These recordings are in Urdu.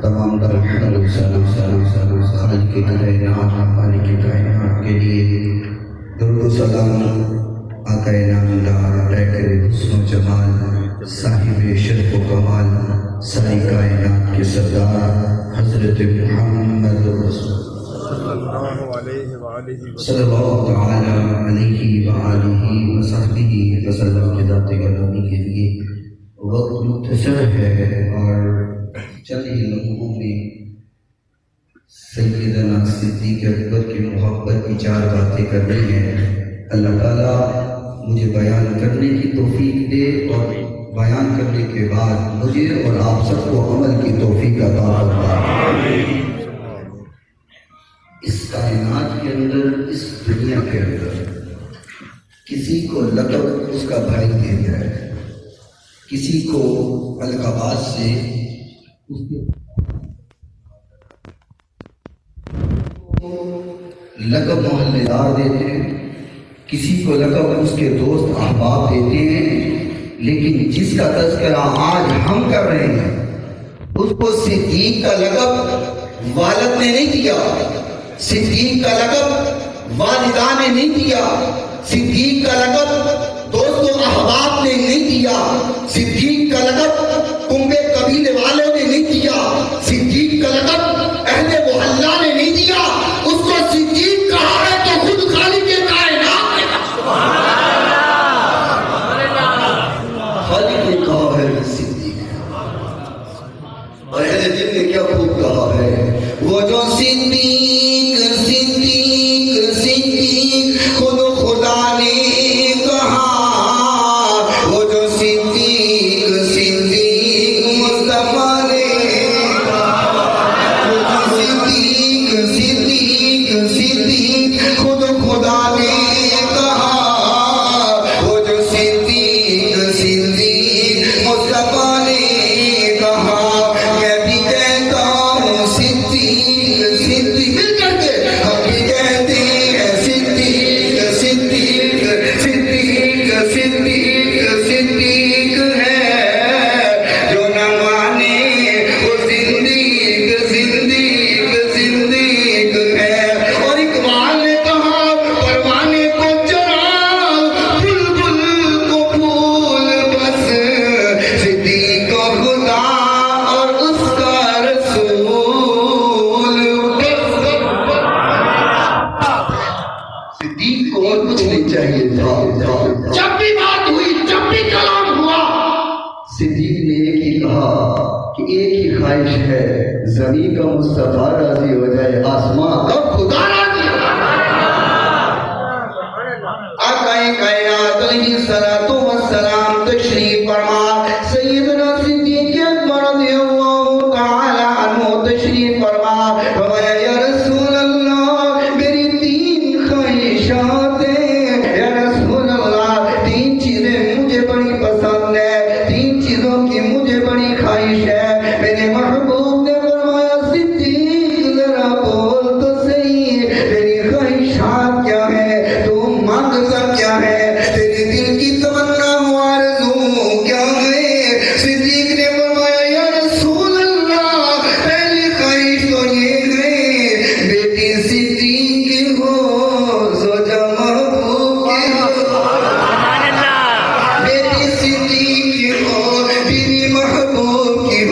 تمام خالق کائنات کے لیے درود و سلام آقا نامدار حسن و جمال صاحب شرف و کمال ساری کائنات کے سردار حضرت محمد صلی اللہ تعالی علیہ وآلہ وصحبہ وسلم کی ذات گرامی کے لیے وقت مختصر ہے اور چند ہی لمحوں میں سیدنا صدیق اکبر کی محبت کی 4 باتیں کرنی ہیں۔ اللہ تعالیٰ مجھے بیان کرنے کی توفیق دے اور بیان کرنے کے بعد مجھے اور آپ سب کو عمل کی توفیق عطا فرمائے۔ اس کائنات کے اندر، اس دنیا کے اندر کسی کو لقب اس کا بھائی دے دیا ہے، کسی کو القابات سے لقب محلے دار دیتے ہیں، کسی کو لقب اس کے دوست احباب دیتے ہیں، لیکن جس کا تذکرہ آج ہم کر رہے ہیں اس کو صدیق کا لقب والد نے نہیں دیا، صدیق کا لقب والدہ نے نہیں دیا، صدیق کا لقب دوست و احباب نے نہیں دیا، صدیق کا لقب کنبے قبیلے والوں نے نہیں دیا، صدیق کا لقب اہل محلہ نے نہیں دیا، اس کو صدیق کہا ہے تو خود خالق کائنات نے کہا، خالق نے کہا ہے صدیق، اور اہل دل نے کیا خوب کہا ہے، وہ جو صدیق صدیق صدیق خود خدا نے کہا، وہ جو صدیق صدیق مصطفیٰ نے کہا، وہ جو صدیق صدیق صدیق خود خدا نے کہا، وہ جو صدیق صدیق مصطفیٰ نے کہا، میں بھی کہتا ہوں صدیق صدیق مل کر کے ہم بھی کہتے ہیں صدیق صدیق صدیق صدیق صدیق ہے، جو نہ مانے وہ صدیق صدیق صدیق ہے۔ اور اقبال نے کہا پروانے کو چراغ بلبل کو پھول، بس صدیق کو خدا اور اس کا رسول، صدیق کو اور کچھ نہیں چاہیے تھا۔ جب بھی بات ہوئی، جب بھی کلام ہوا، صدیق نے ایک ہی کہا کہ ایک ہی خواہش ہے، زمین کا مصطفیٰ راضی ہو جائے، آسمان کا خدا راضی ہو جائے۔ آقا کائنات علیہ الصلوۃ والسلام تشریف فرما، سیدنا صدیق اکبر رضی اللہ تعالی عنہ تشریف فرما، فرمایا یا رسول اللہ میری 3 خواہشات ہیں، یا رسول اللہ 3 چیزیں مجھے بڑی پسند ہے، 3 چیزوں کی مجھے بڑی خواہش ہے۔ میرے محبوب نے فرمایا صدیق ذرا بول تو صحیح، تیری خواہشات کیا ہے، تو مانگتا کیا ہے، تیرے دل کی تمنا و آرزو کیا ہے؟ صدیق نے فرمایا یا رسول اللہ پہلی خواہش تو یہ ہے بیٹی صدیق کی ہو، زوجہ محبوب کی ہو، بیٹی صدیق کی ہو، بیوی محبوب کی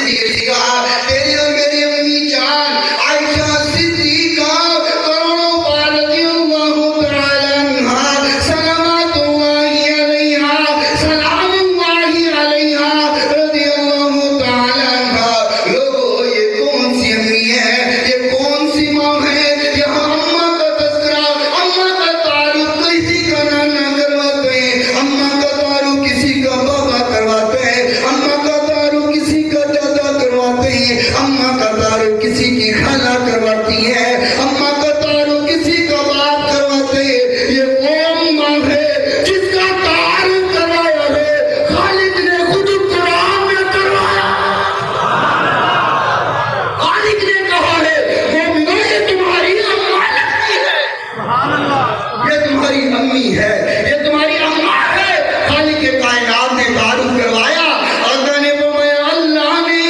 لیے لکھا تیری اور میری امی جان عائشہ صدیقہ کروڑوں بار رضی اللہ تعالی عنہا سلامات اللہ علیہا سلام اللہ علیہا رضی اللہ تعالی عنہا. لوگوں یہ کون سی امی ہے, یہ کون سی ماں ہے؟ یہاں اماں کا تذکرہ, اماں کا تعارف کسی کا نانا کرواتے ہیں, اماں کا تعارف کسی کا بابا کرواتے ہیں, اماں کا تعارف کسی کا دادا کرواتے ہیں, اماں کا تعارف کسی کی خالہ کرواتی ہے, اماں کا تعارف کسی کا باپ کرواتے ہیں. یہ وہ اماں ہے جس کا تعارف کروایا ہے خالق نے خود قرآن میں کروایا. خالق نے کہا ہے مومنوں یہ تمہاری اماں لگتی ہے, یہ تمہاری امی ہے, یہ تمہاری اماں ہے. خالق کائنات نے تعارف کروایا. اللہ نے فرمایا اللہ نے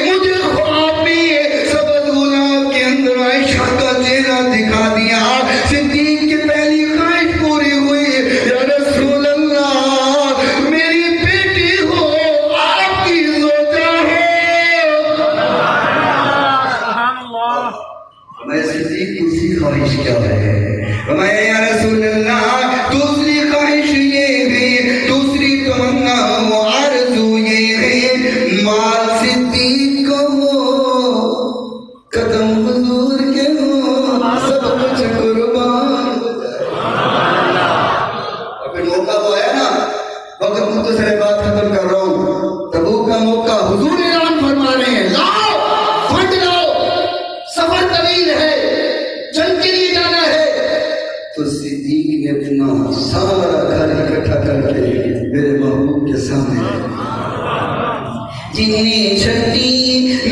مجھے خواب میں سبز گلاب کے اندر عائشہ کا چہرہ دکھا دیا. صدیق کی پہلی خواہش پوری ہوئی, یا رسول اللہ میری بیٹی ہو, آپ کی زوجہ ہو. میں صدیق دوسری خواہش کیا ہے؟ میں یا رسول اللہ دوسری خواہش یہ ہے, دوسری تمنا و آرزو یہ ہے مال صدیق کو ہو, قدم حضور کے ہو, سب کچھ قربان ہو جائے. ابھی موقع تو آیا نا, وقت مختصر بات ختم کر رہا ہوں. تبوک کا موقع حضور اعلان فرما رہے ہیں, لاؤ فنڈ لاؤ, سفر طویل ہے, جنگ کے لیے جانا ہے. تو صدیق نے اپنا سارا گھر اکٹھا کر کے میرے محبوب کے سامنے جن نے چھٹی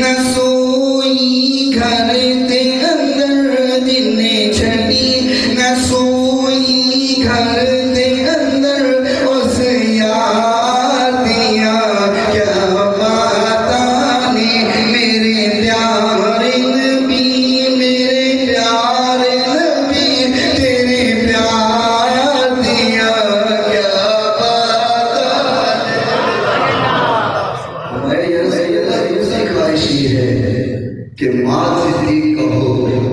نہ سوئی گھر دے اندر, جن نے چھٹی نہ سوئی گھر دے اندر, اس یار دیا کیا بات نے میرے پیارے نبی, میرے پیارے نبی, تیرے پیار دیا کیا بات. میری خواہش یہ ہے کہ مال صدیق کا ہو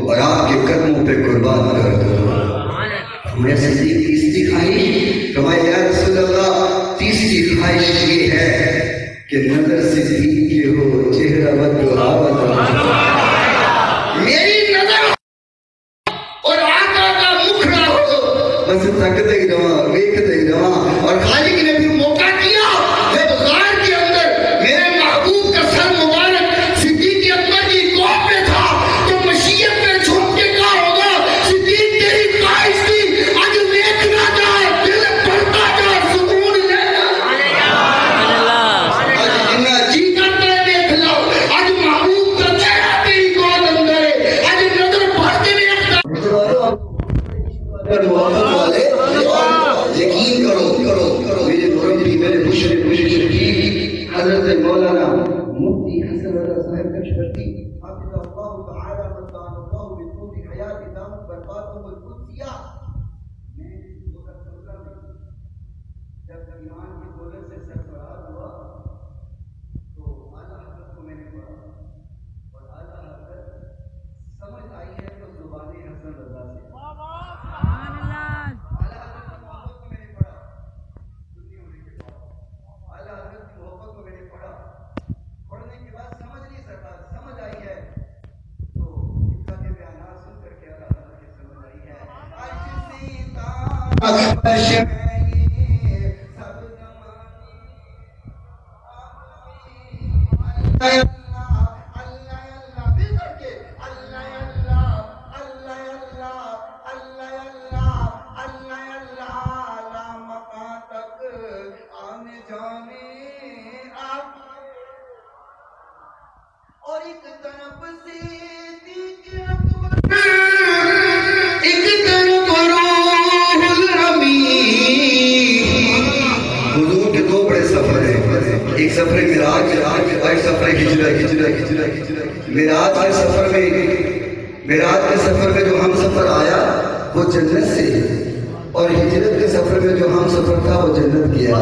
اور آپ کے قدموں پہ قربان کر دو. میں صدیق تیسری خواہش, فرمایا یا رسول اللہ تیسری خواہش یہ ہے کہ نظر صدیق کی ہو, چہرہ بددعا میری نظر اور آقا کا مکھڑا ہو, بس تکتے ہی رہا, ویکھتے ہی رہا. اور خالق نے بھی موقع دیا جب غار کے اندر میرے محبوب کا سر مبارک صدیق اکبر کی کوپ میں تھا, تو مشیت میں جھوک کے کہا ہوگا صدیق تیری خواہش تھی, آج ویکھنا جا, دل بڑھتا جا, سکون لینا. آج جنہ جی کرتا ہے ویکھ لو, آج محبوب کا چہرہ تیری گود اندر ہے, آج نظر بھر کے ویکھتا. یقین کرو میرے مربی, میرے مشرقی حضرت مولانا مفتی حسن رضا صاحب کشمری حافظ اللہ تعالی مطلع اللہ بطول حیات دامت برکاتہ القدسیہ. میں 2017 میں جب ایمان کی دولت سے سرفراز ہوا تو اعلیٰ حضرت کو میں نے پڑھا, اور اعلیٰ حضرت سمجھ آئی ہے تو زبان حسن رضا سے. اور ایک طرف سے ایک طرف روح الامین. حضور کے دو بڑے سفر ہیں, ایک سفر معراج اور ایک سفر ہجرت. معراج کے سفر میں جو ہم سفر آیا وہ جنت سے, اور ہجرت کے سفر میں جو ہم سفر تھا وہ جنت گیا.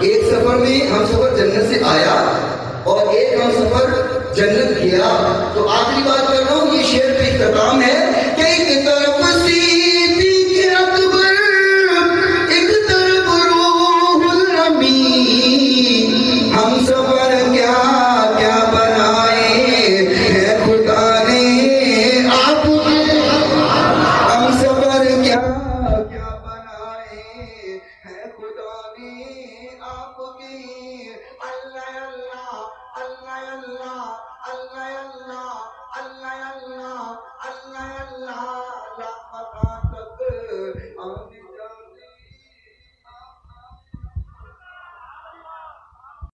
ایک سفر میں ہم سفر جنت سے آیا اور ایک ہم سفر جنت کیا. تو آخری بات کر رہا ہوں، یہ شعر کا اختتام ہے کہ ایک طرف سی